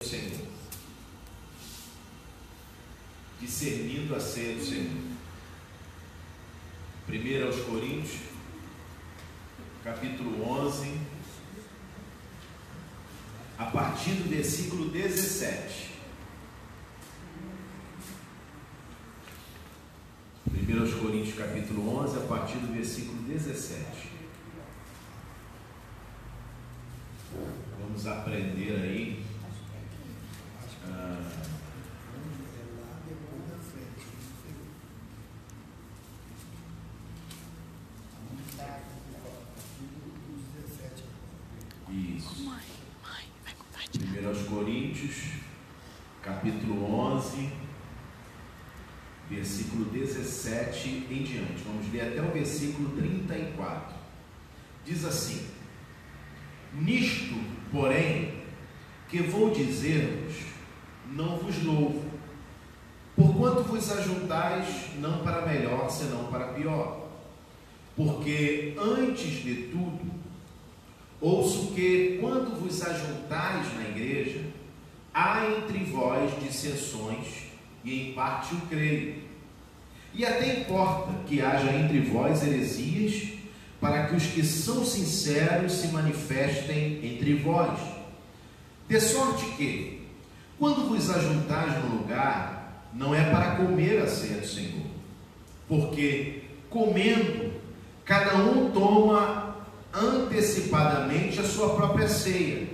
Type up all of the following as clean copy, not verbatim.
Senhor, discernindo a ceia do Senhor. 1 aos Coríntios, capítulo 11, a partir do versículo 17. 1 aos Coríntios, capítulo 11, a partir do versículo 17. Vamos aprender aí. Isso. 1 aos Coríntios, capítulo 11, versículo 17 em diante. Vamos ler até o versículo 34. Diz assim: nisto, porém, que vou dizer-vos, não vos louvo, porquanto vos ajuntais não para melhor, senão para pior. Porque antes de tudo, ouço que, quando vos ajuntais na igreja, há entre vós dissensões, e em parte o creio. E até importa que haja entre vós heresias, para que os que são sinceros se manifestem entre vós. De sorte que, quando vos ajuntais no lugar, não é para comer a ceia do Senhor, porque, comendo, cada um toma antecipadamente a sua própria ceia,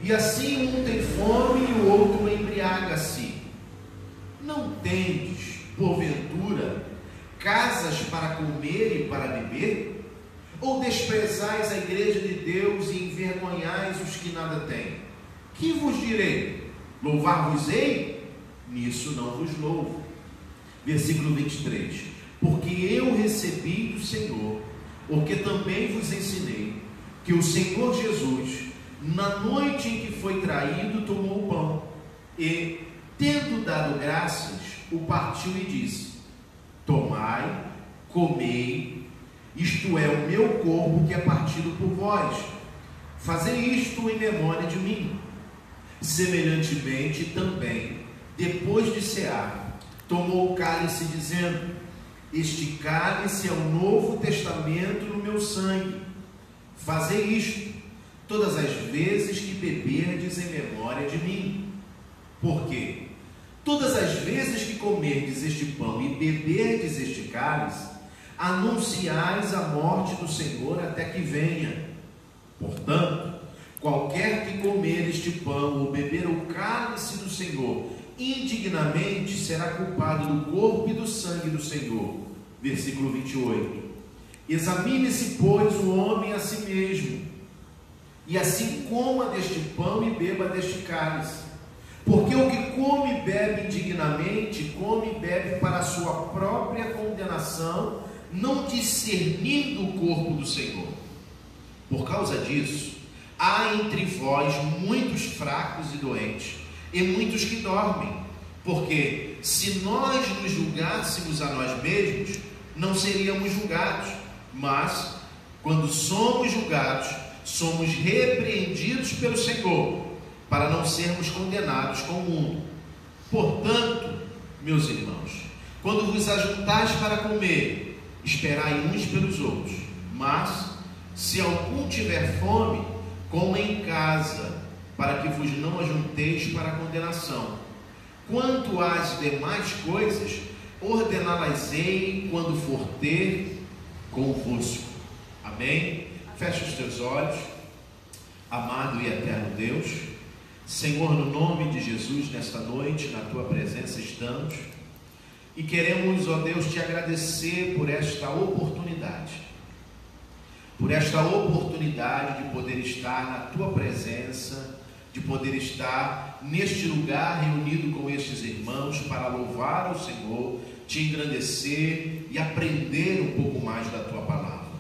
e assim um tem fome e o outro embriaga-se. Não tendes, porventura, casas para comer e para beber? Ou desprezais a igreja de Deus e envergonhais os que nada têm? Que vos direi? Louvar-vos-ei? Nisso não vos louvo. Versículo 23. Porque eu recebi do Senhor, o que também vos ensinei, que o Senhor Jesus, na noite em que foi traído, tomou o pão, e, tendo dado graças, o partiu e disse: tomai, comei, isto é o meu corpo que é partido por vós. Fazei isto em memória de mim. Semelhantemente também, depois de cear, tomou o cálice, dizendo: este cálice é o novo testamento no meu sangue. Fazei isto todas as vezes que beberdes em memória de mim. Porque todas as vezes que comerdes este pão e beberdes este cálice, anunciais a morte do Senhor até que venha. Portanto, qualquer que comer este pão ou beber o cálice do Senhor indignamente será culpado do corpo e do sangue do Senhor. Versículo 28. Examine-se, pois, o homem a si mesmo, e assim coma deste pão e beba deste cálice. Porque o que come e bebe indignamente, come e bebe para a sua própria condenação, não discernindo o corpo do Senhor. Por causa disso, há entre vós muitos fracos e doentes, e muitos que dormem. Porque se nós nos julgássemos a nós mesmos, não seríamos julgados. Mas, quando somos julgados, somos repreendidos pelo Senhor, para não sermos condenados com o mundo. Portanto, meus irmãos, quando vos ajuntais para comer, esperai uns pelos outros. Mas, se algum tiver fome, coma em casa, para que vos não ajunteis para a condenação. Quanto às demais coisas, ordená-las-ei quando for ter convosco. Amém? Fecha os teus olhos. Amado e eterno Deus, Senhor, no nome de Jesus, nesta noite, na Tua presença estamos, e queremos, ó Deus, Te agradecer por esta oportunidade, de poder estar na Tua presença, de poder estar neste lugar reunido com estes irmãos para louvar ao Senhor, Te engrandecer e aprender um pouco mais da Tua palavra.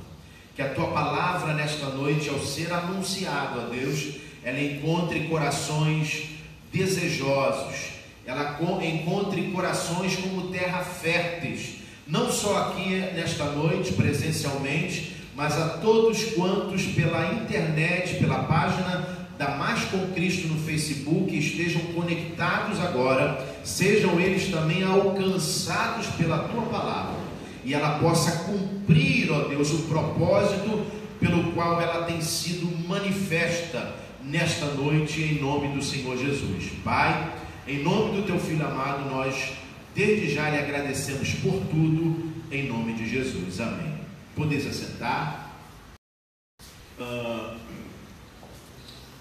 Que a Tua palavra nesta noite, ao ser anunciado a Deus, ela encontre corações desejosos, ela encontre corações como terra férteis, não só aqui nesta noite presencialmente, mas a todos quantos pela internet, pela página da Mais com Cristo no Facebook estejam conectados agora, sejam eles também alcançados pela tua palavra, e ela possa cumprir, ó Deus, o propósito pelo qual ela tem sido manifesta nesta noite, em nome do Senhor Jesus. Pai, em nome do teu Filho amado, nós desde já lhe agradecemos por tudo, em nome de Jesus. Amém. Podeis assentar.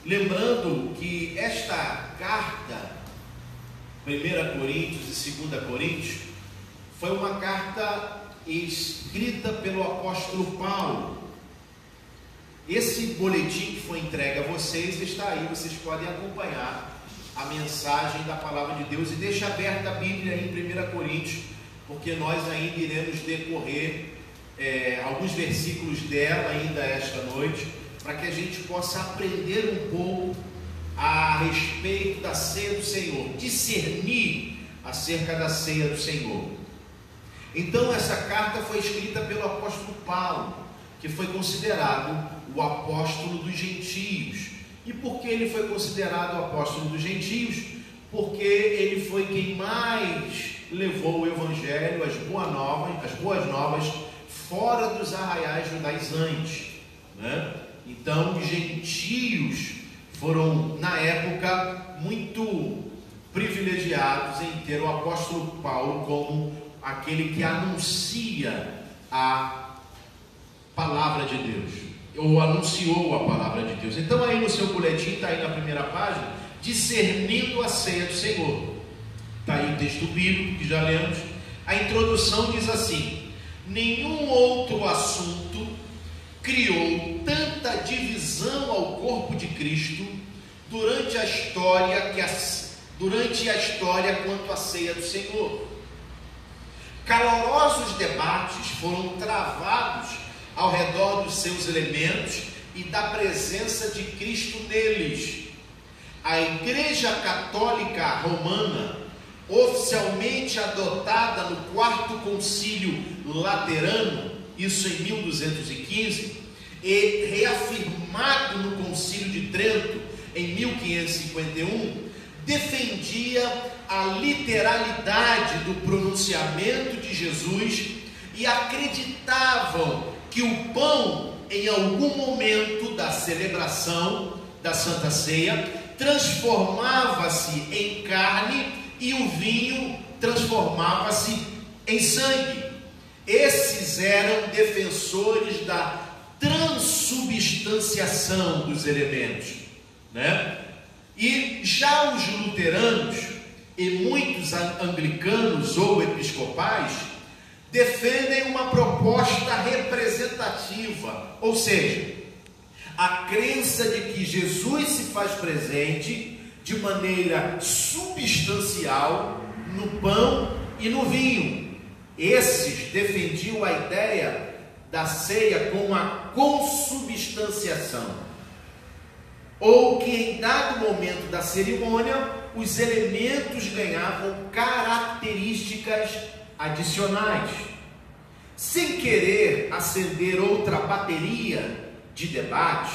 Lembrando que esta carta, 1 Coríntios e 2 Coríntios, foi uma carta escrita pelo apóstolo Paulo. Esse boletim que foi entregue a vocês está aí, vocês podem acompanhar a mensagem da palavra de Deus, e deixa aberta a Bíblia em 1 Coríntios, porque nós ainda iremos decorrer alguns versículos dela ainda esta noite, para que a gente possa aprender um pouco a respeito da ceia do Senhor, discernir acerca da ceia do Senhor. Então essa carta foi escrita pelo apóstolo Paulo, que foi considerado o apóstolo dos gentios. E por que ele foi considerado o apóstolo dos gentios? Porque ele foi quem mais levou o evangelho, as boas novas, fora dos arraiais judaizantes, né? Então, os gentios foram, na época, muito privilegiados em ter o apóstolo Paulo como aquele que anuncia a palavra de Deus, ou anunciou a palavra de Deus. Então, aí no seu boletim, está aí na primeira página, discernindo a ceia do Senhor. Está aí o texto bíblico que já lemos. A introdução diz assim: nenhum outro assunto criou tanta divisão ao corpo de Cristo durante a história quanto a ceia do Senhor. Calorosos debates foram travados ao redor dos seus elementos e da presença de Cristo neles. A Igreja Católica Romana, oficialmente adotada no Quarto Concílio Laterano, isso em 1215, e reafirmado no Concílio de Trento em 1551, defendia a literalidade do pronunciamento de Jesus e acreditavam que o pão, em algum momento da celebração da Santa Ceia, transformava-se em carne e o vinho transformava-se em sangue. Esses eram defensores da transubstanciação dos elementos, né? E já os luteranos e muitos anglicanos ou episcopais defendem uma proposta representativa, ou seja, a crença de que Jesus se faz presente de maneira substancial no pão e no vinho. Esses defendiam a ideia da ceia com a consubstanciação, ou que em dado momento da cerimônia os elementos ganhavam características adicionais. Sem querer acender outra bateria de debate,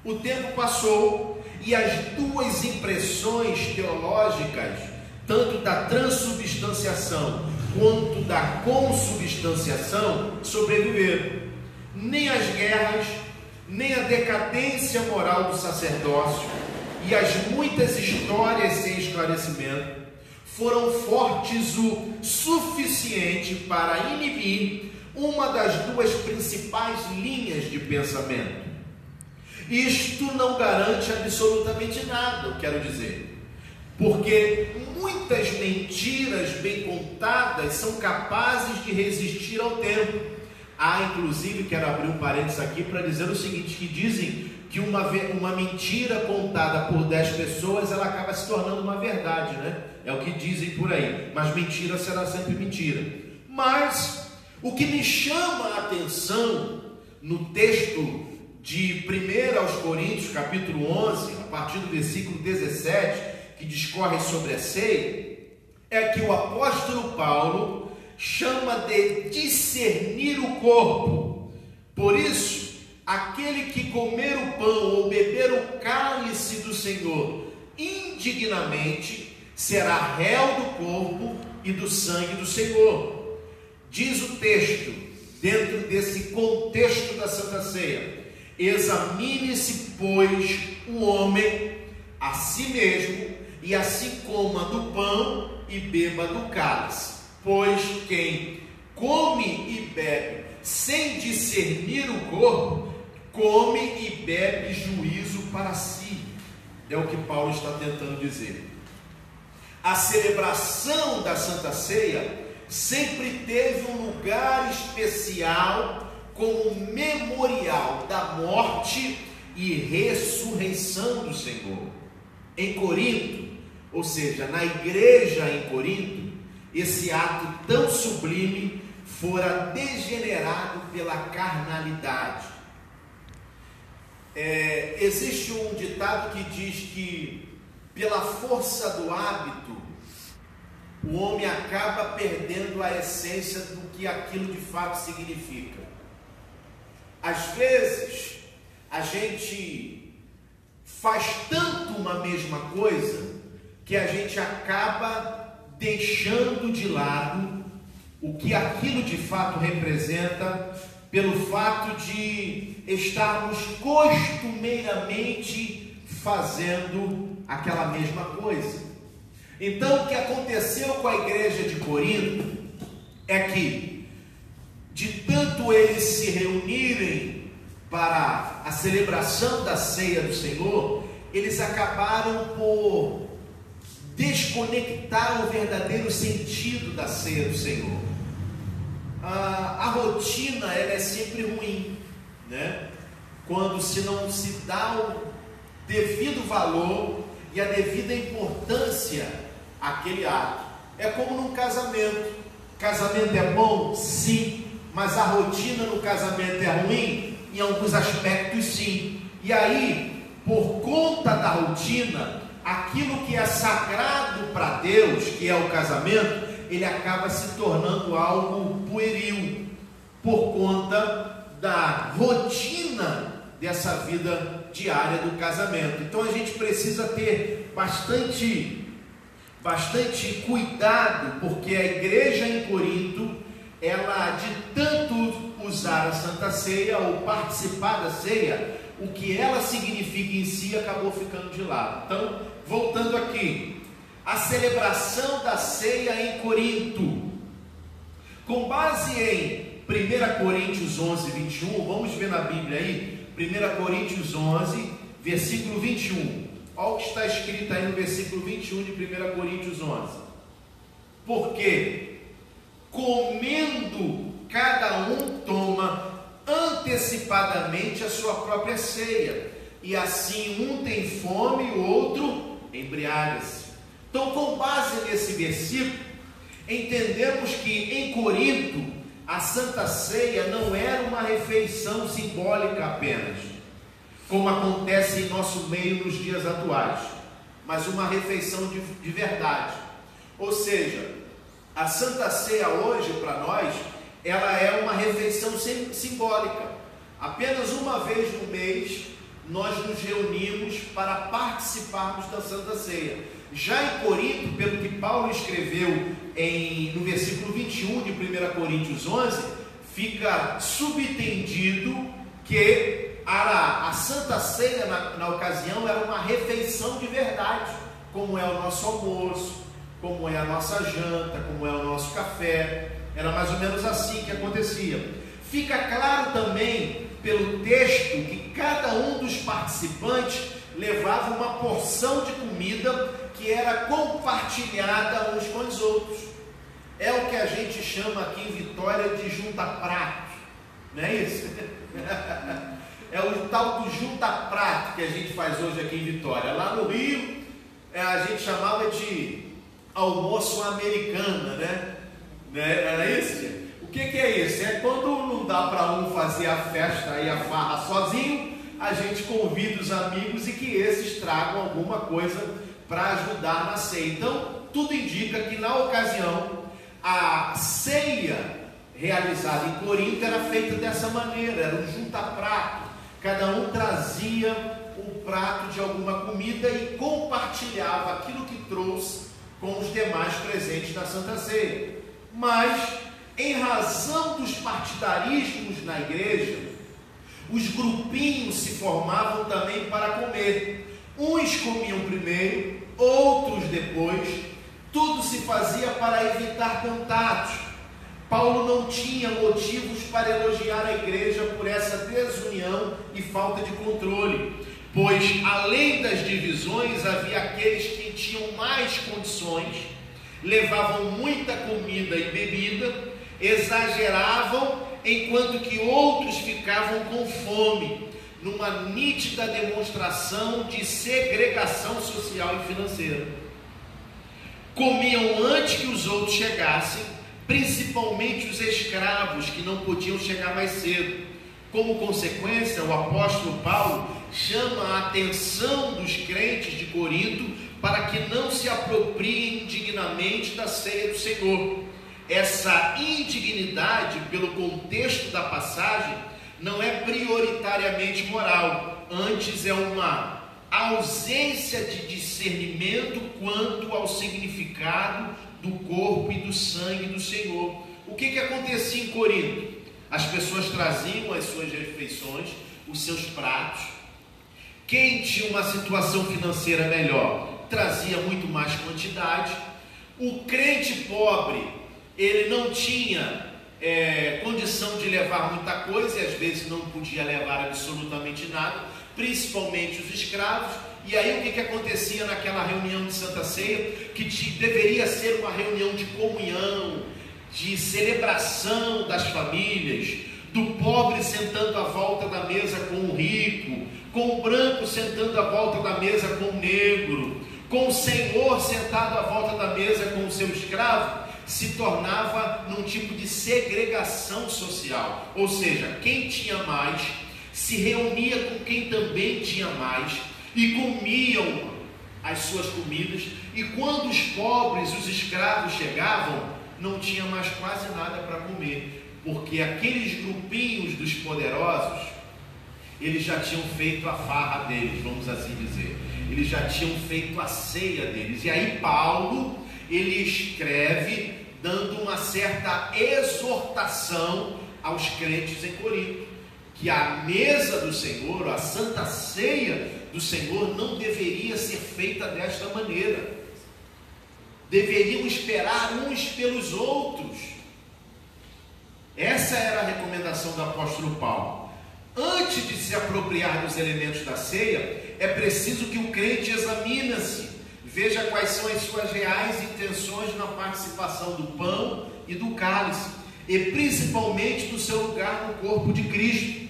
o tempo passou e as duas impressões teológicas, tanto da transubstanciação quanto da consubstanciação, sobreviveram. Nem as guerras, nem a decadência moral do sacerdócio e as muitas histórias sem esclarecimento foram fortes o suficiente para inibir uma das duas principais linhas de pensamento. Isto não garante absolutamente nada, eu quero dizer, porque muitas mentiras bem contadas são capazes de resistir ao tempo. Há, inclusive, quero abrir um parênteses aqui para dizer o seguinte, que dizem que uma mentira contada por 10 pessoas, ela acaba se tornando uma verdade, né? É o que dizem por aí, mas mentira será sempre mentira. Mas o que me chama a atenção no texto de 1 aos Coríntios, capítulo 11, a partir do versículo 17, que discorre sobre a ceia, é que o apóstolo Paulo chama de discernir o corpo. Por isso, aquele que comer o pão ou beber o cálice do Senhor indignamente será réu do corpo e do sangue do Senhor. Diz o texto, dentro desse contexto da Santa Ceia: examine-se, pois, o homem a si mesmo, e assim coma do pão e beba do cálice. Pois quem come e bebe sem discernir o corpo, come e bebe juízo para si. É o que Paulo está tentando dizer. A celebração da Santa Ceia sempre teve um lugar especial como memorial da morte e ressurreição do Senhor. Em Corinto, ou seja, na igreja em Corinto, esse ato tão sublime fora degenerado pela carnalidade. Existe um ditado que diz que pela força do hábito o homem acaba perdendo a essência do que aquilo de fato significa. Às vezes a gente faz tanto uma mesma coisa que a gente acaba deixando de lado o que aquilo de fato representa, pelo fato de estarmos costumeiramente fazendo aquela mesma coisa. Então, o que aconteceu com a igreja de Corinto é que, de tanto eles se reunirem para a celebração da ceia do Senhor, eles acabaram por desconectar o verdadeiro sentido da ceia do Senhor. A rotina, ela é sempre ruim, né? Quando se não se dá o devido valor e a devida importância àquele ato. É como num casamento. Casamento é bom? Sim. Mas a rotina no casamento é ruim? Em alguns aspectos, sim. E aí, por conta da rotina, aquilo que é sagrado para Deus, que é o casamento, ele acaba se tornando algo pueril, por conta da rotina dessa vida diária do casamento. Então a gente precisa ter bastante cuidado, porque a igreja em Corinto, ela, de tanto usar a Santa Ceia ou participar da ceia, o que ela significa em si acabou ficando de lado. Então, voltando aqui, a celebração da ceia em Corinto, com base em 1 Coríntios 11, 21, vamos ver na Bíblia aí, 1 Coríntios 11, versículo 21, olha o que está escrito aí no versículo 21 de 1 Coríntios 11, porque comendo cada um toma antecipadamente a sua própria ceia, e assim um tem fome e o outro embriaga-se. Então, com base nesse versículo, entendemos que em Corinto a Santa Ceia não era uma refeição simbólica apenas, como acontece em nosso meio nos dias atuais, mas uma refeição de verdade. Ou seja, a Santa Ceia hoje para nós, ela é uma refeição simbólica. Apenas uma vez no mês nós nos reunimos para participarmos da Santa Ceia. Já em Corinto, pelo que Paulo escreveu no versículo 21 de 1 Coríntios 11, fica subentendido que a Santa Ceia na ocasião era uma refeição de verdade, como é o nosso almoço, como é a nossa janta, como é o nosso café. Era mais ou menos assim que acontecia. Fica claro também pelo texto que cada um dos participantes levava uma porção de comida que era compartilhada uns com os outros. É o que a gente chama aqui em Vitória de junta-prato, não é isso? É o tal do junta-prato que a gente faz hoje aqui em Vitória. Lá no Rio, a gente chamava de almoço americana, né? Era isso? O que é isso? É quando não dá para um fazer a festa e a farra sozinho, a gente convida os amigos e que esses tragam alguma coisa para ajudar na ceia. Então, tudo indica que na ocasião, a ceia realizada em Corinto era feita dessa maneira, era um junta-prato. cada um trazia um prato de alguma comida e compartilhava aquilo que trouxe com os demais presentes da Santa Ceia. Mas, em razão dos partidarismos na igreja, os grupinhos se formavam também para comer. Uns comiam primeiro, outros depois. Tudo se fazia para evitar contatos. Paulo não tinha motivos para elogiar a igreja por essa desunião e falta de controle, pois além das divisões havia aqueles que tinham mais condições, levavam muita comida e bebida, exageravam, enquanto que outros ficavam com fome, numa nítida demonstração de segregação social e financeira. Comiam antes que os outros chegassem, principalmente os escravos que não podiam chegar mais cedo. Como consequência, o apóstolo Paulo chama a atenção dos crentes de Corinto para que não se apropriem indignamente da ceia do Senhor. Essa indignidade, pelo contexto da passagem, não é prioritariamente moral, antes é uma ausência de discernimento quanto ao significado do corpo e do sangue do Senhor. O que acontecia em Corinto? As pessoas traziam as suas refeições, os seus pratos. Quem tinha uma situação financeira melhor, trazia muito mais quantidade. O crente pobre, ele não tinha condição de levar muita coisa, e às vezes não podia levar absolutamente nada, principalmente os escravos. E aí o que acontecia naquela reunião de Santa Ceia, que deveria ser uma reunião de comunhão, de celebração das famílias, do pobre sentando à volta da mesa com o rico, com o branco sentando à volta da mesa com o negro, com o senhor sentado à volta da mesa com o seu escravo, se tornava num tipo de segregação social. Ou seja, quem tinha mais se reunia com quem também tinha mais e comiam as suas comidas, e quando os pobres, os escravos chegavam, não tinha mais quase nada para comer, porque aqueles grupinhos dos poderosos, eles já tinham feito a farra deles, vamos assim dizer, eles já tinham feito a ceia deles. E aí Paulo, ele escreve dando uma certa exortação aos crentes em Corinto, que a mesa do Senhor, a santa ceia do Senhor, não deveria ser feita desta maneira. Deveriam esperar uns pelos outros. Essa era a recomendação do apóstolo Paulo. Antes de se apropriar dos elementos da ceia, é preciso que o crente examine-se, veja quais são as suas reais intenções na participação do pão e do cálice, e principalmente do seu lugar no corpo de Cristo.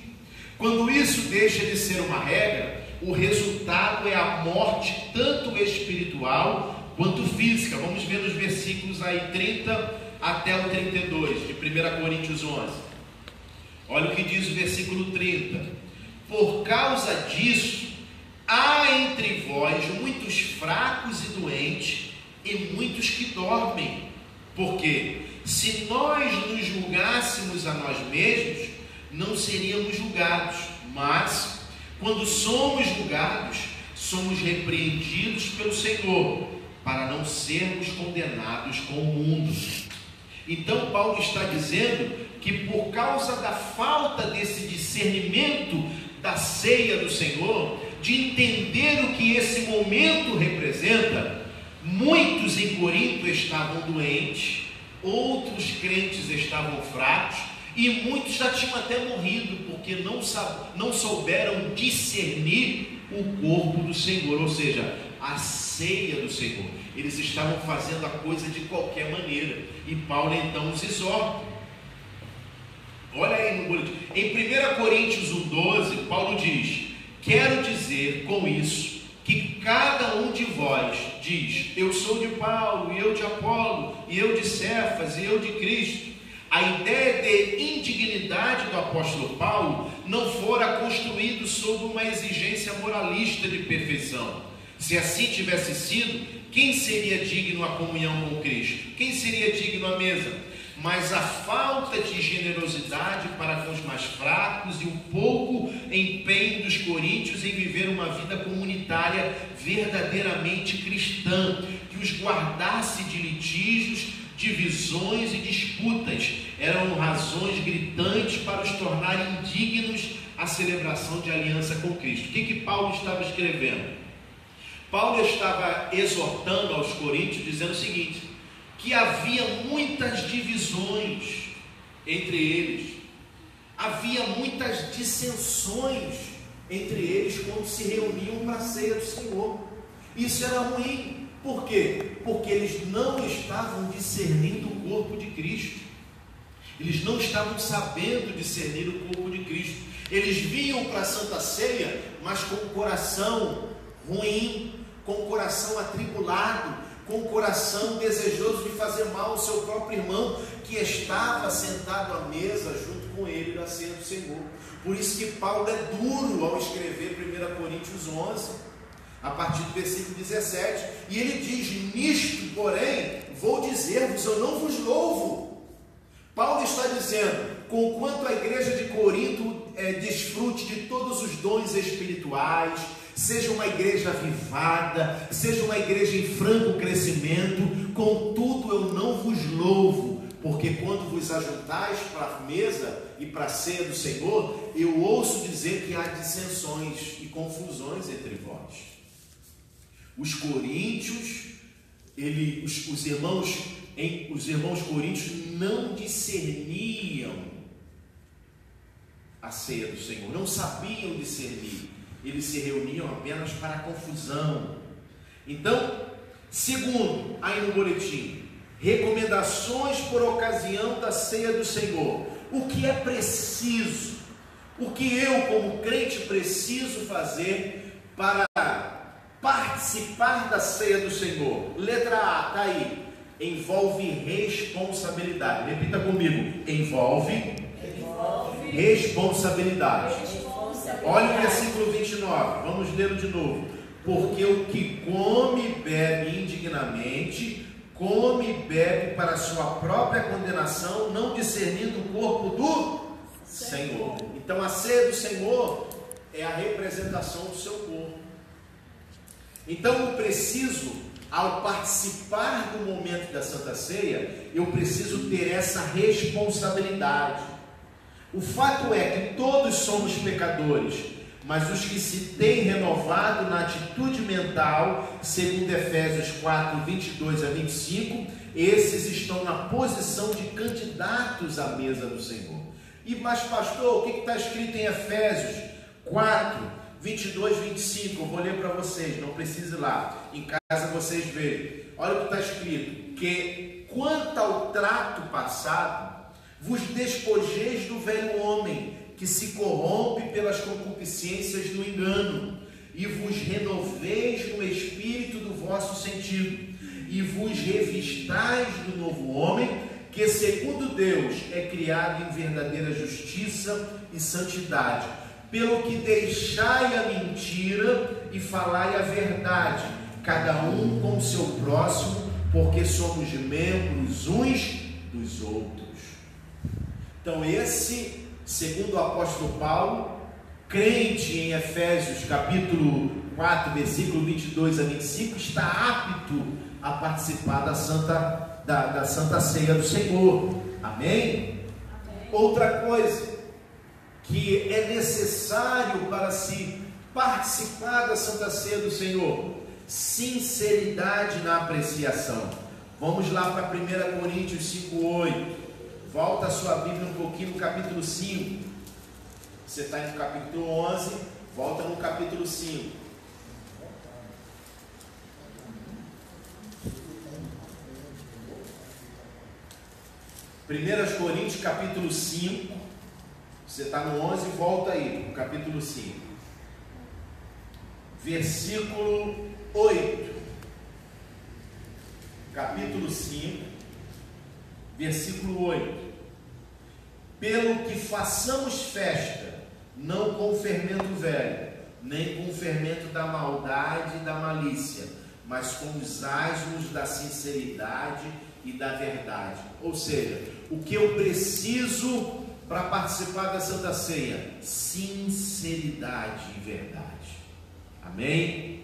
Quando isso deixa de ser uma regra, o resultado é a morte tanto espiritual quanto física. Vamos ver nos versículos aí 30 até o 32 de 1 Coríntios 11. Olha o que diz o versículo 30. Por causa disso, há entre vós muitos fracos e doentes, e muitos que dormem. Porque se nós nos julgássemos a nós mesmos, não seríamos julgados, mas quando somos julgados, somos repreendidos pelo Senhor, para não sermos condenados com o mundo. Então Paulo está dizendo que por causa da falta desse discernimento da ceia do Senhor, de entender o que esse momento representa, muitos em Corinto estavam doentes, outros crentes estavam fracos, e muitos já tinham até morrido, porque não souberam discernir o corpo do Senhor, ou seja, a ceia do Senhor. Eles estavam fazendo a coisa de qualquer maneira, e Paulo então os exorta. Olha aí no boletim. Em 1 Coríntios 1,12, Paulo diz: quero dizer com isso que cada um de vós diz: eu sou de Paulo, e eu de Apolo, e eu de Cefas, e eu de Cristo. A ideia de indignidade do apóstolo Paulo não fora construído sob uma exigência moralista de perfeição. Se assim tivesse sido, quem seria digno à comunhão com Cristo? Quem seria digno à mesa? mas a falta de generosidade para com os mais fracos e o pouco empenho dos coríntios em viver uma vida comunitária verdadeiramente cristã, que os guardasse de litígios, divisões e disputas, eram razões gritantes para os tornar indignos à celebração de aliança com Cristo. O que Paulo estava escrevendo? Paulo estava exortando aos coríntios, dizendo o seguinte, que havia muitas divisões entre eles, havia muitas dissensões entre eles quando se reuniam para a ceia do Senhor. Isso era ruim. Por quê? Porque eles não estavam discernindo o corpo de Cristo, eles não estavam sabendo discernir o corpo de Cristo. Eles vinham para a Santa Ceia, mas com o coração ruim, com o coração atribulado, com o coração desejoso de fazer mal ao seu próprio irmão, que estava sentado à mesa junto com ele na ceia do Senhor. Por isso que Paulo é duro ao escrever 1 Coríntios 11, a partir do versículo 17, e ele diz: nisto, porém, vou dizer-vos, eu não vos louvo. Paulo está dizendo, conquanto a igreja de Corinto desfrute de todos os dons espirituais, seja uma igreja avivada, seja uma igreja em franco crescimento, contudo eu não vos louvo, porque quando vos ajuntais para a mesa e para a ceia do Senhor, eu ouço dizer que há dissensões e confusões entre vós. Os coríntios, os irmãos coríntios não discerniam a ceia do Senhor, não sabiam discernir. Eles se reuniam apenas para a confusão. Então, segundo, aí no boletim, recomendações por ocasião da ceia do Senhor. O que é preciso? O que eu, como crente, preciso fazer para participar da ceia do Senhor? Letra A, está aí. Envolve responsabilidade. Repita comigo. Envolve responsabilidade. Olha o versículo 29, vamos lê-lo de novo. Porque o que come e bebe indignamente, come e bebe para a sua própria condenação, não discernindo o corpo do Senhor. Então a ceia do Senhor é a representação do seu corpo. Então eu preciso, ao participar do momento da Santa Ceia, eu preciso ter essa responsabilidade. O fato é que todos somos pecadores, mas os que se têm renovado na atitude mental, segundo Efésios 4, 22 a 25, esses estão na posição de candidatos à mesa do Senhor. Mas pastor, o que está escrito em Efésios 4, 22, 25? Eu vou ler para vocês, não precisa ir lá, em casa vocês vejam. Olha o que está escrito, que quanto ao trato passado, vos despojeis do velho homem, que se corrompe pelas concupiscências do engano, e vos renoveis no espírito do vosso sentido, e vos revistais do novo homem, que segundo Deus é criado em verdadeira justiça e santidade. Pelo que deixai a mentira e falai a verdade, cada um com o seu próximo, porque somos membros uns dos outros. Então esse, segundo o apóstolo Paulo, crente em Efésios capítulo 4, versículo 22 a 25, está apto a participar da Santa Ceia do Senhor. Amém? Amém. Outra coisa que é necessário para se participar da Santa Ceia do Senhor: sinceridade na apreciação. Vamos lá para 1 Coríntios 5:8. Volta a sua Bíblia um pouquinho no capítulo 5. Você está no capítulo 11, volta no capítulo 5. Primeiras Coríntios capítulo 5. Você está no 11, volta aí, no capítulo 5. Versículo 8. Capítulo 5, versículo 8. Pelo que façamos festa, não com fermento velho, nem com fermento da maldade e da malícia, mas com os asmos da sinceridade e da verdade. Ou seja, o que eu preciso para participar da Santa Ceia? Sinceridade e verdade. Amém?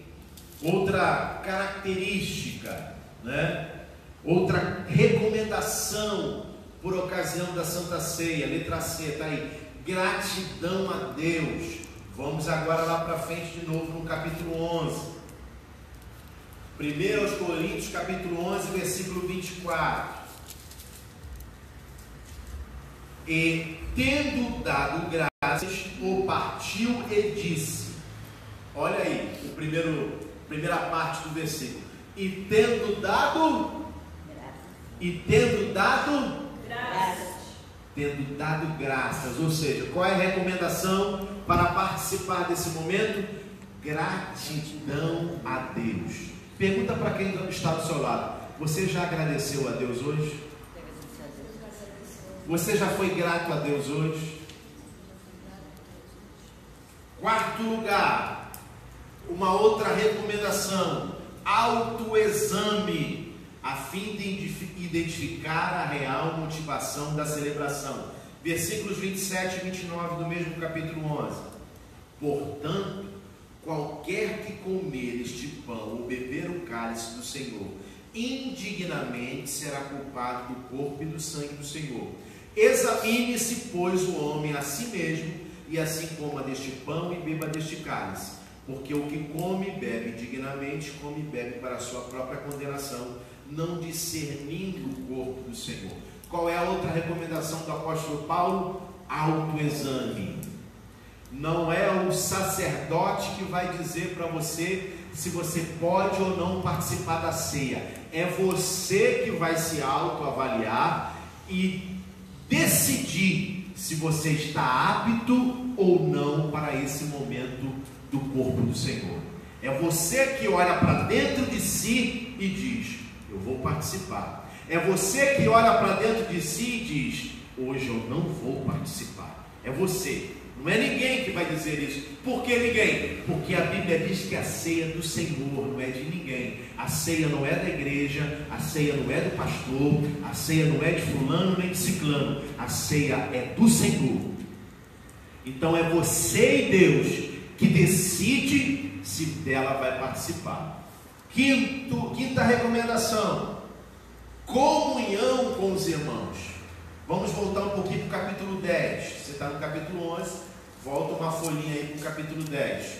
Outra característica, né? Outra recomendação por ocasião da Santa Ceia, letra C, está aí, gratidão a Deus. Vamos agora lá para frente de novo no capítulo 11. 1 Coríntios capítulo 11, versículo 24. E tendo dado graças, o partiu e disse. Olha aí, primeira parte do versículo. E tendo dado graças. Tendo dado graças. Ou seja, qual é a recomendação para participar desse momento? Gratidão a Deus. Pergunta para quem está do seu lado: você já agradeceu a Deus hoje? Você já foi grato a Deus hoje? Quarto lugar, uma outra recomendação: autoexame, a fim de identificar a real motivação da celebração. Versículos 27 e 29 do mesmo capítulo 11. Portanto, qualquer que comer este pão ou beber o cálice do Senhor indignamente será culpado do corpo e do sangue do Senhor. Examine-se, pois, o homem a si mesmo, e assim coma deste pão e beba deste cálice. Porque o que come e bebe indignamente, come e bebe para a sua própria condenação, não discernindo o corpo do Senhor. Qual é a outra recomendação do apóstolo Paulo? Autoexame. Não é o sacerdote que vai dizer para você se você pode ou não participar da ceia. É você que vai se autoavaliar e decidir se você está apto ou não para esse momento do corpo do Senhor. É você que olha para dentro de si e diz: eu vou participar. É você que olha para dentro de si e diz: hoje eu não vou participar. É você. Não é ninguém que vai dizer isso. Por que ninguém? Porque a Bíblia diz que a ceia é do Senhor, não é de ninguém. A ceia não é da igreja, a ceia não é do pastor, a ceia não é de fulano nem de ciclano. A ceia é do Senhor. Então é você e Deus que decide se dela vai participar. Quinta recomendação: comunhão com os irmãos. Vamos voltar um pouquinho para o capítulo 10. Você está no capítulo 11, volta uma folhinha aí para o capítulo 10,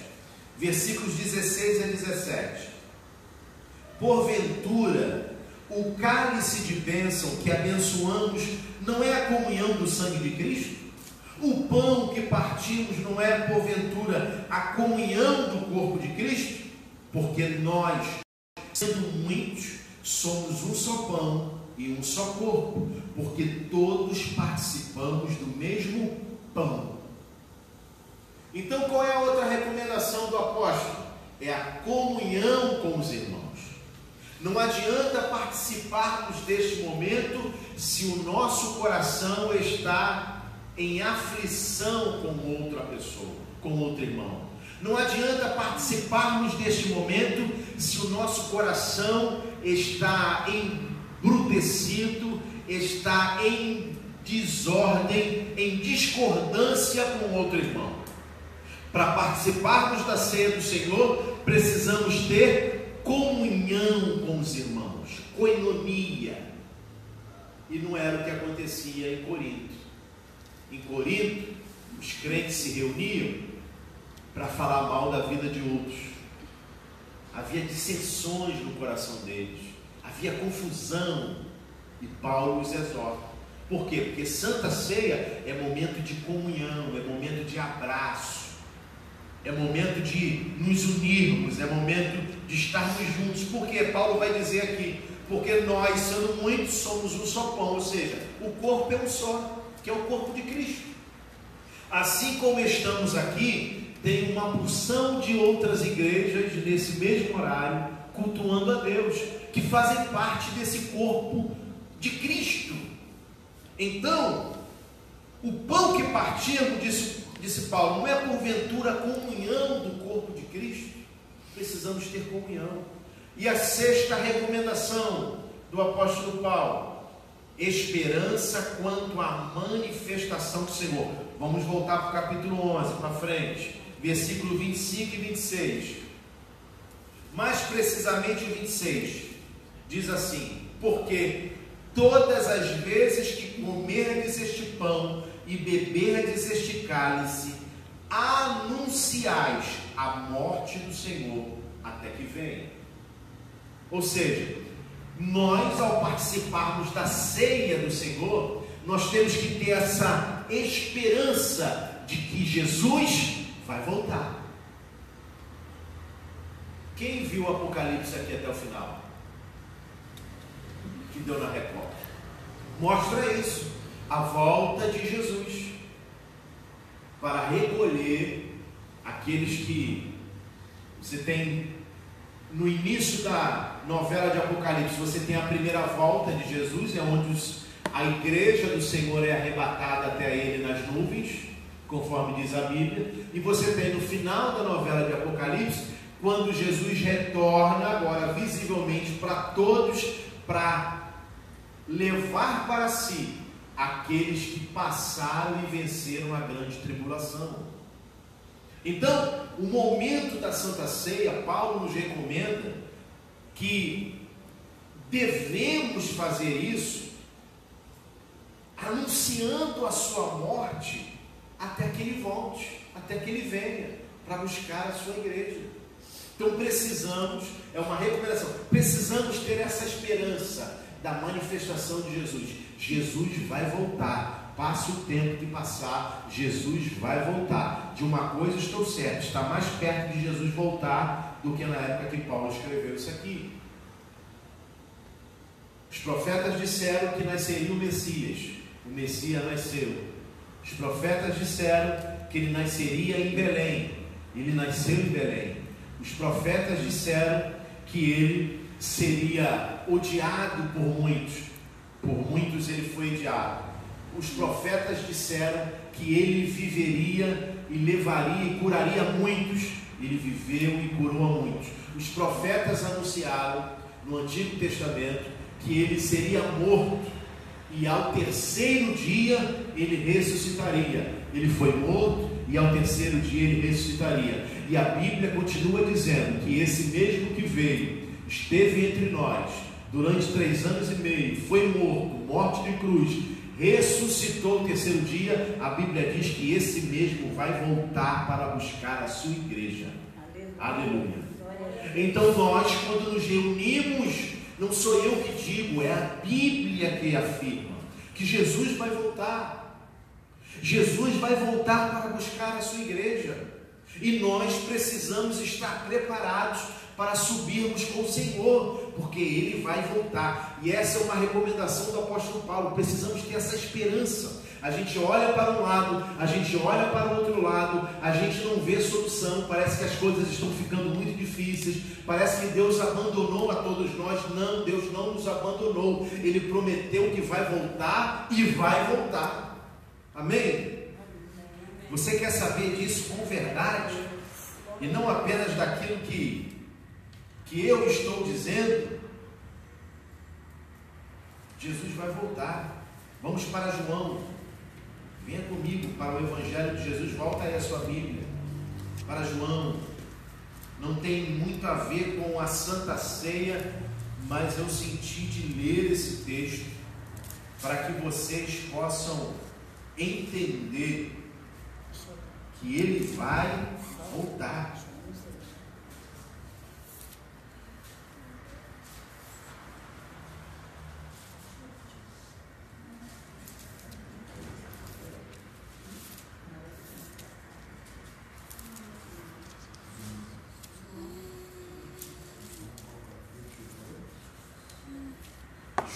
versículos 16 a 17. Porventura, o cálice de bênção que abençoamos não é a comunhão do sangue de Cristo? O pão que partimos não é, porventura, a comunhão do corpo de Cristo? Porque nós, sendo muitos, somos um só pão e um só corpo, porque todos participamos do mesmo pão. Então, qual é a outra recomendação do apóstolo? É a comunhão com os irmãos. Não adianta participarmos deste momento se o nosso coração está em aflição com outra pessoa, com outro irmão. Não adianta participarmos deste momento se o nosso coração está embrutecido, está em desordem, em discordância com outro irmão. Para participarmos da ceia do Senhor, precisamos ter comunhão com os irmãos, koinonia. E não era o que acontecia em Corinto. Em Corinto, os crentes se reuniam para falar mal da vida de outros. Havia dissensões no coração deles, havia confusão, e Paulo os exorta. Por quê? Porque Santa Ceia é momento de comunhão, é momento de abraço, é momento de nos unirmos, é momento de estarmos juntos. Por quê? Paulo vai dizer aqui: porque nós, sendo muitos, somos um só pão, ou seja, o corpo é um só, que é o corpo de Cristo. Assim como estamos aqui, tem uma porção de outras igrejas nesse mesmo horário, cultuando a Deus, que fazem parte desse corpo de Cristo. Então, o pão que partimos, disse Paulo, não é porventura a comunhão do corpo de Cristo? Precisamos ter comunhão. E a sexta recomendação do apóstolo Paulo: esperança quanto à manifestação do Senhor. Vamos voltar para o capítulo 11, para frente, versículo 25 e 26. Mais precisamente o 26, diz assim: porque todas as vezes que comerdes este pão e beberdes este cálice, anunciais a morte do Senhor até que venha. Ou seja, nós, ao participarmos da ceia do Senhor, nós temos que ter essa esperança de que Jesus vai voltar. Quem viu o Apocalipse aqui até o final? Que deu na Record. Mostra isso, a volta de Jesus para recolher aqueles que você tem no início da novela de Apocalipse. Você tem a primeira volta de Jesus, é onde a igreja do Senhor é arrebatada até ele nas nuvens, conforme diz a Bíblia. E você tem no final da novela de Apocalipse, quando Jesus retorna agora visivelmente para todos, para levar para si aqueles que passaram e venceram a grande tribulação. Então, o momento da Santa Ceia, Paulo nos recomenda que devemos fazer isso anunciando a sua morte até que ele volte, até que ele venha para buscar a sua igreja. Então precisamos, é uma recomendação, precisamos ter essa esperança da manifestação de Jesus. Jesus vai voltar. Passe o tempo que passar, Jesus vai voltar. De uma coisa estou certo: está mais perto de Jesus voltar do que na época que Paulo escreveu isso aqui. Os profetas disseram que nasceria o Messias. O Messias nasceu. Os profetas disseram que ele nasceria em Belém. Ele nasceu em Belém. Os profetas disseram que ele seria odiado por muitos. Por muitos ele foi odiado. Os profetas disseram que ele viveria e levaria e curaria muitos. Ele viveu e curou a muitos. Os profetas anunciaram no Antigo Testamento que ele seria morto e ao terceiro dia ele ressuscitaria. Ele foi morto e ao terceiro dia ele ressuscitaria. E a Bíblia continua dizendo que esse mesmo que veio, esteve entre nós durante 3 anos e meio, foi morto, morte de cruz, ressuscitou no terceiro dia. A Bíblia diz que esse mesmo vai voltar para buscar a sua igreja. Aleluia. Então nós, quando nos reunimos, não sou eu que digo, é a Bíblia que afirma que Jesus vai voltar. Jesus vai voltar para buscar a sua igreja. E nós precisamos estar preparados para subirmos com o Senhor, porque Ele vai voltar. E essa é uma recomendação do apóstolo Paulo. Precisamos ter essa esperança. A gente olha para um lado, a gente olha para o outro lado, a gente não vê solução, parece que as coisas estão ficando muito difíceis, parece que Deus abandonou a todos nós. Não, Deus não nos abandonou. Ele prometeu que vai voltar e vai voltar. Amém? Você quer saber disso com verdade? E não apenas daquilo que eu estou dizendo? Jesus vai voltar. Vamos para João. Venha comigo para o Evangelho de Jesus. Volta aí a sua Bíblia para João. Não tem muito a ver com a Santa Ceia, mas eu senti de ler esse texto para que vocês possam entender que Ele vai voltar.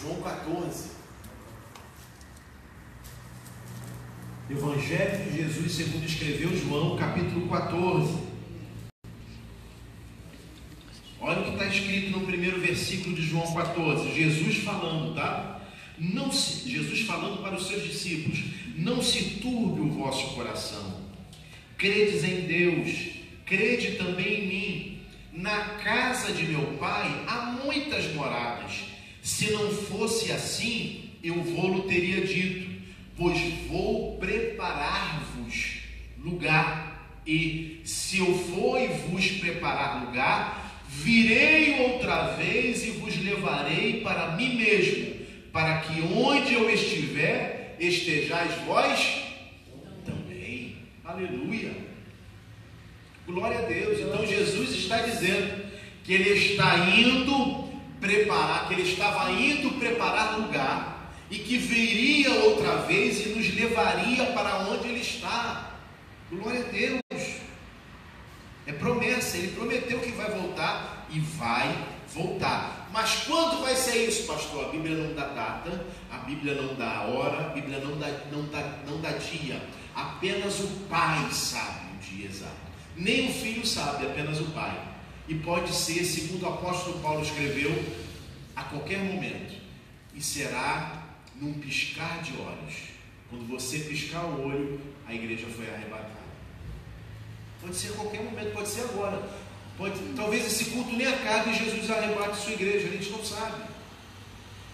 João 14. Evangelho de Jesus segundo escreveu João, capítulo 14. Olha o que está escrito no primeiro versículo de João 14. Jesus falando, tá? Jesus falando para os seus discípulos: não se turbe o vosso coração. Credes em Deus, crede também em mim. na casa de meu pai há muitas moradas. Se não fosse assim, eu vou-lo teria dito, pois vou preparar-vos lugar. E se eu for e vos preparar lugar, virei outra vez e vos levarei para mim mesmo, para que onde eu estiver, estejais vós também. Aleluia. Glória a Deus. Então Jesus está dizendo que ele está indo preparar, que ele estava indo preparar lugar e que viria outra vez e nos levaria para onde ele está. Glória a Deus. É promessa, ele prometeu que vai voltar e vai voltar. Mas quando vai ser isso, pastor? A Bíblia não dá data, a Bíblia não dá hora, a Bíblia não dá dia. Apenas o Pai sabe o dia exato. Nem o Filho sabe, apenas o Pai. E pode ser, segundo o apóstolo Paulo escreveu, a qualquer momento. E será num piscar de olhos. Quando você piscar o olho, a igreja foi arrebatada. Pode ser a qualquer momento, pode ser agora. Talvez esse culto nem acabe e Jesus arrebate sua igreja, a gente não sabe.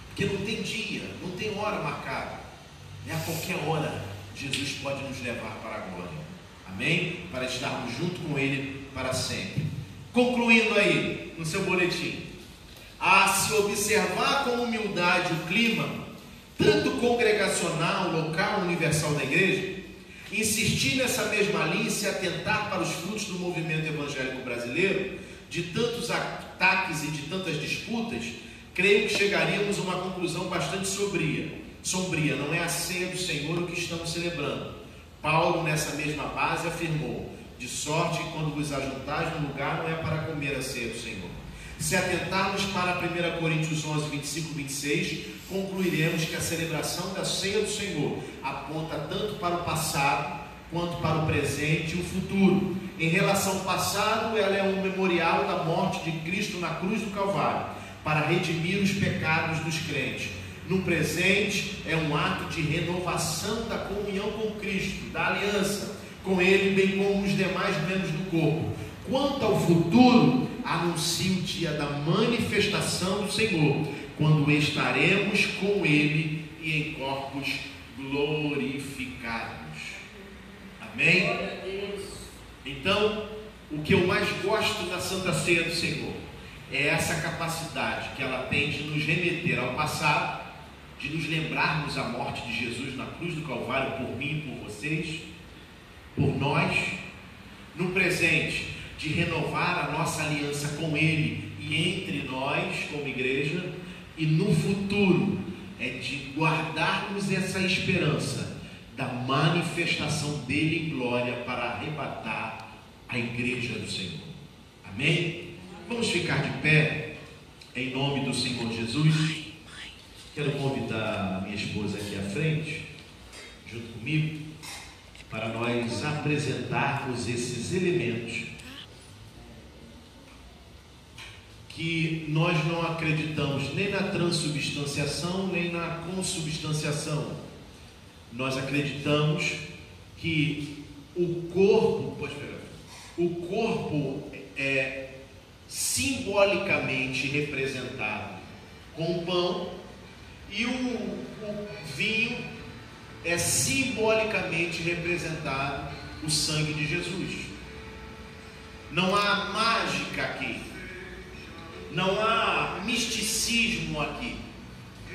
Porque não tem dia, não tem hora marcada. É a qualquer hora Jesus pode nos levar para a glória. Amém? Para estarmos junto com Ele para sempre. Concluindo aí, no seu boletim. A se observar com humildade o clima, tanto congregacional, local, universal da igreja, insistir nessa mesma linha e se atentar para os frutos do movimento evangélico brasileiro, de tantos ataques e de tantas disputas, creio que chegaríamos a uma conclusão bastante sombria. Não é a ceia do Senhor o que estamos celebrando. Paulo, nessa mesma base, afirmou: de sorte que quando vos ajuntais no lugar, não é para comer a ceia do Senhor. Se atentarmos para 1 Coríntios 11, 25 e 26, concluiremos que a celebração da ceia do Senhor aponta tanto para o passado, quanto para o presente e o futuro. Em relação ao passado, ela é um memorial da morte de Cristo na cruz do Calvário, para redimir os pecados dos crentes. No presente, é um ato de renovação da comunhão com Cristo, da aliança com Ele, bem como os demais membros do corpo. Quanto ao futuro, anuncia o dia da manifestação do Senhor, quando estaremos com Ele e em corpos glorificados. Amém? Então, o que eu mais gosto da Santa Ceia do Senhor é essa capacidade que ela tem de nos remeter ao passado, de nos lembrarmos a morte de Jesus na cruz do Calvário por mim e por vocês, por nós. No presente, de renovar a nossa aliança com Ele e entre nós como igreja. E no futuro, é de guardarmos essa esperança da manifestação dele em glória para arrebatar a igreja do Senhor. Amém? Vamos ficar de pé em nome do Senhor Jesus. Quero convidar a minha esposa aqui à frente, junto comigo, para nós apresentarmos esses elementos que nós não acreditamos nem na transubstanciação, nem na consubstanciação. Nós acreditamos que o corpo é simbolicamente representado com o pão, e o vinho é simbolicamente representado o sangue de Jesus. Não há mágica aqui, não há misticismo aqui,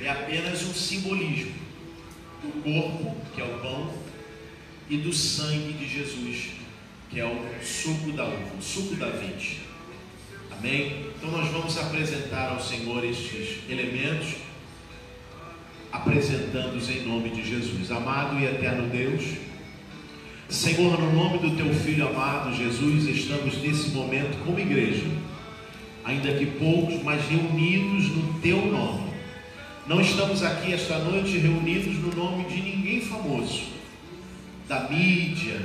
é apenas um simbolismo do corpo, que é o pão, e do sangue de Jesus, que é o suco da uva, o suco da vide. Amém? Então nós vamos apresentar ao Senhor estes elementos, apresentando-os em nome de Jesus. Amado e eterno Deus, Senhor, no nome do Teu Filho amado Jesus, estamos nesse momento como igreja, ainda que poucos, mas reunidos no Teu nome. Não estamos aqui esta noite reunidos no nome de ninguém famoso, da mídia,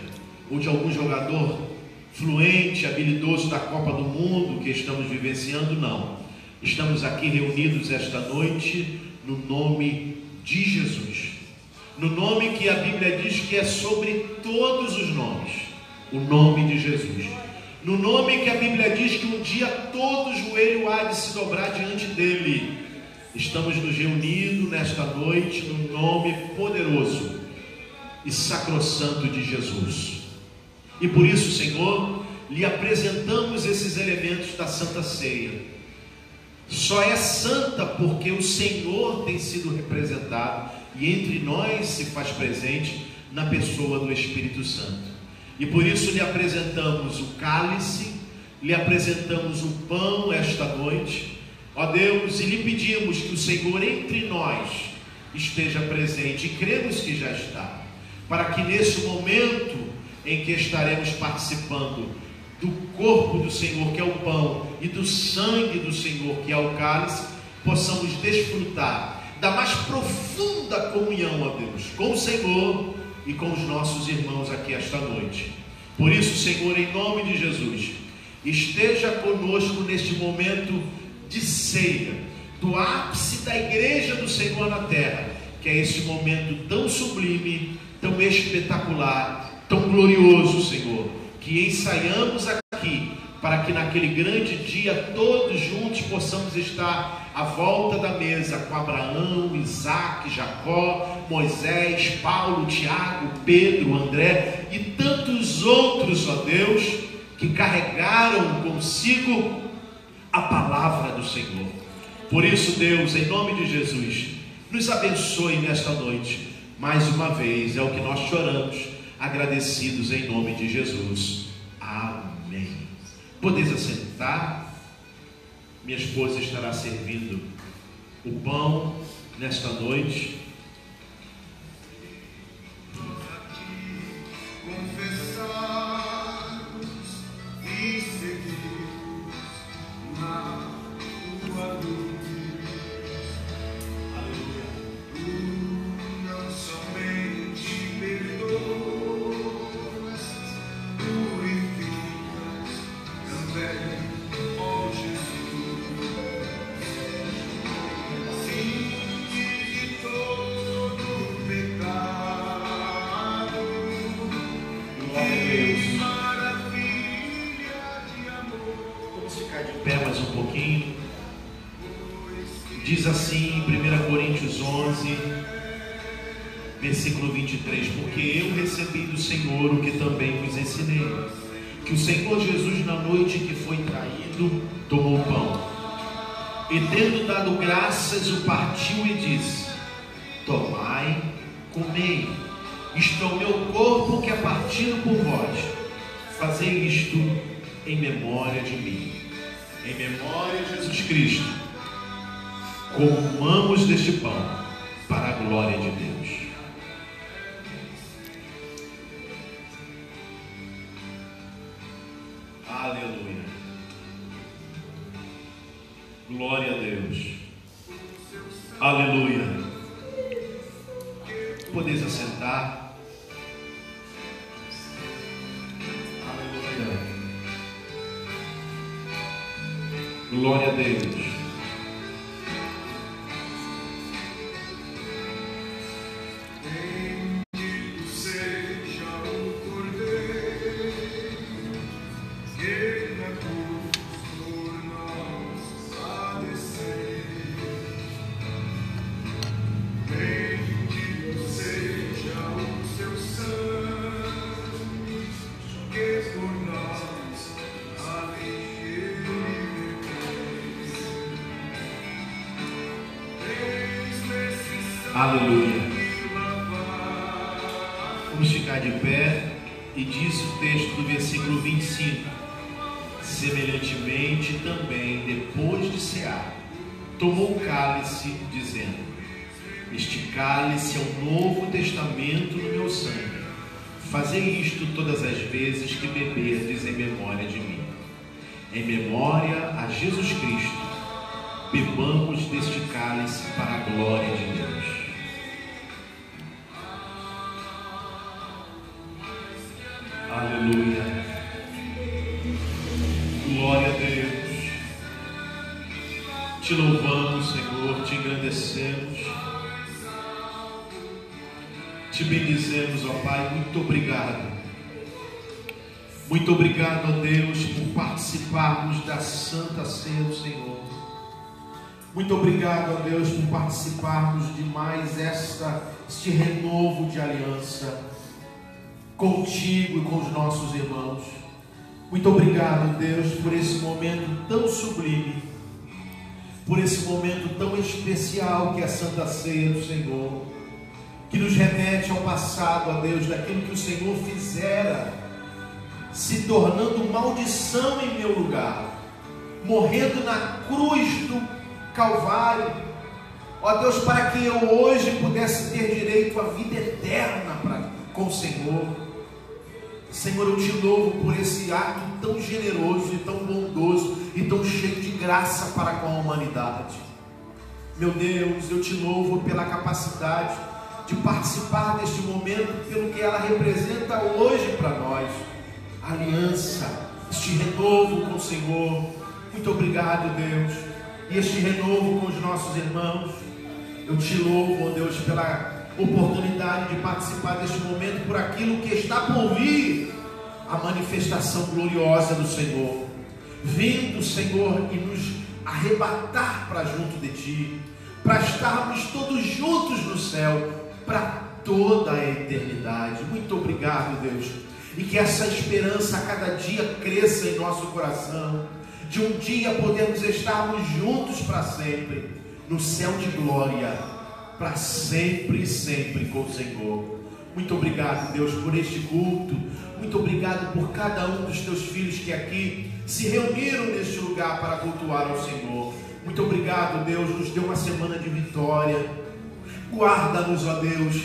ou de algum jogador fluente, habilidoso da Copa do Mundo que estamos vivenciando, não. Estamos aqui reunidos esta noite no nome de Jesus, no nome que a Bíblia diz que é sobre todos os nomes, o nome de Jesus. no nome que a Bíblia diz que um dia todo joelho há de se dobrar diante dele. Estamos nos reunindo nesta noite no nome poderoso e sacrossanto de Jesus. E por isso, Senhor, lhe apresentamos esses elementos da Santa Ceia. Só é santa porque o Senhor tem sido representado e entre nós se faz presente na pessoa do Espírito Santo. E por isso lhe apresentamos o cálice, lhe apresentamos o pão esta noite, ó Deus, e lhe pedimos que o Senhor entre nós esteja presente, e cremos que já está, para que nesse momento em que estaremos participando do corpo do Senhor, que é o pão, e do sangue do Senhor, que é o cálice, possamos desfrutar da mais profunda comunhão, ó Deus, com o Senhor e com os nossos irmãos aqui esta noite. Por isso, Senhor, em nome de Jesus, esteja conosco neste momento de ceia, do ápice da igreja do Senhor na terra, que é esse momento tão sublime, tão espetacular, tão glorioso, Senhor, que ensaiamos aqui, para que naquele grande dia todos juntos possamos estar à volta da mesa com Abraão, Isaac, Jacó, Moisés, Paulo, Tiago, Pedro, André e tantos outros, ó Deus, que carregaram consigo a palavra do Senhor. Por isso, Deus, em nome de Jesus, nos abençoe nesta noite, mais uma vez, é o que nós choramos, agradecidos em nome de Jesus. Amém. Podeis assentar. Minha esposa estará servindo o pão nesta noite. Confessarmos e seguirmos na tua luz. Aleluia. Tu não somente perdoas, purificas também, ó Jesus. Cinge de todo pecado. Glória a Deus. Que maravilha de amor. Vamos ficar de pé mais um pouquinho. Diz assim em 1 Coríntios 11, versículo 23: porque eu recebi do Senhor o que também vos ensinei, que o Senhor Jesus, na noite que foi traído, tomou o pão, e tendo dado graças, o partiu e disse: tomai, comei, isto é o meu corpo que é partido por vós, fazei isto em memória de mim. Em memória de Jesus Cristo, comamos deste pão para a glória de Deus. Aleluia. Glória a Deus. Aleluia. Podeis assentar. Aleluia. Glória a Deus. Bendito seja o Cordeiro que na cruz por nós padeceu. Bendito seja o seu sangue que por nós ali ele fez. Aleluia. Vamos ficar de pé. E diz o texto do versículo 25: semelhantemente também, depois de cear, tomou o cálice, dizendo: este cálice é o novo testamento no meu sangue. Fazei isto todas as vezes que beberdes em memória de mim. Em memória a Jesus Cristo, bebamos deste cálice para a glória de Deus. Aleluia. Glória a Deus. Te louvamos, Senhor, te engrandecemos, te bendizemos, ó Pai. Muito obrigado Muito obrigado, ó Deus, por participarmos da Santa Ceia do Senhor. Muito obrigado, ó Deus, por participarmos de mais este renovo de aliança contigo e com os nossos irmãos. Muito obrigado, Deus, por esse momento tão sublime, por esse momento tão especial que é a Santa Ceia do Senhor, que nos remete ao passado, ó Deus, daquilo que o Senhor fizera, se tornando maldição em meu lugar, morrendo na cruz do Calvário, ó Deus, para que eu hoje pudesse ter direito à vida eterna com o Senhor. Senhor, eu te louvo por esse ato tão generoso e tão bondoso e tão cheio de graça para com a humanidade. Meu Deus, eu te louvo pela capacidade de participar deste momento, pelo que ela representa hoje para nós. A aliança, este renovo com o Senhor. Muito obrigado, Deus. E este renovo com os nossos irmãos. Eu te louvo, ó Deus, pela oportunidade de participar deste momento, por aquilo que está por vir, a manifestação gloriosa do Senhor, vindo, Senhor, e nos arrebatar para junto de Ti, para estarmos todos juntos no céu, para toda a eternidade. Muito obrigado, Deus, e que essa esperança a cada dia cresça em nosso coração, de um dia podermos estarmos juntos para sempre, no céu de glória, para sempre e sempre com o Senhor. Muito obrigado, Deus, por este culto. Muito obrigado por cada um dos teus filhos que aqui se reuniram neste lugar para cultuar ao Senhor. Muito obrigado, Deus, nos deu uma semana de vitória. Guarda-nos, ó Deus,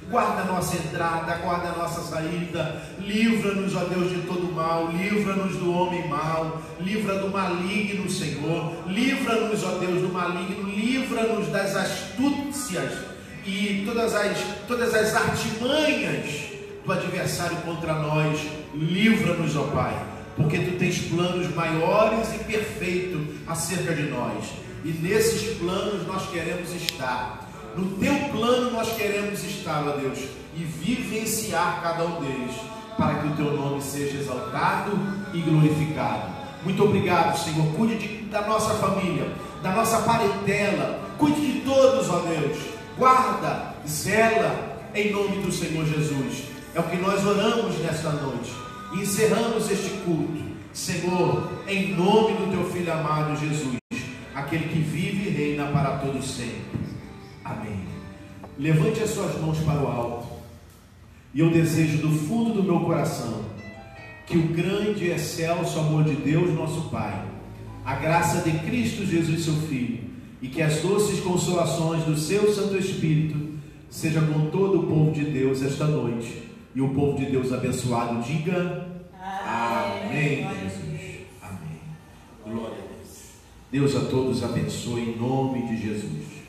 guarda a nossa entrada, guarda a nossa saída, livra-nos, ó Deus, de todo mal, livra-nos do homem mau, livra do maligno, Senhor, livra-nos, ó Deus, do maligno, livra-nos das astúcias e todas as artimanhas do adversário contra nós. Livra-nos, ó Pai, porque Tu tens planos maiores e perfeitos acerca de nós, e nesses planos nós queremos estar. No Teu plano nós queremos estar, ó Deus, e vivenciar cada um deles, para que o Teu nome seja exaltado e glorificado. Muito obrigado, Senhor. Cuide da nossa família, da nossa parentela, cuide de todos, ó Deus. Guarda, zela, em nome do Senhor Jesus. É o que nós oramos nesta noite e encerramos este culto, Senhor, em nome do Teu Filho amado Jesus, aquele que vive e reina para todos sempre. Amém. Levante as suas mãos para o alto, e eu desejo do fundo do meu coração que o grande e excelso amor de Deus nosso Pai, a graça de Cristo Jesus seu Filho, e que as doces consolações do seu Santo Espírito seja com todo o povo de Deus esta noite. E o povo de Deus abençoado diga amém. Jesus. Amém. Glória a Deus. Deus a todos abençoe em nome de Jesus.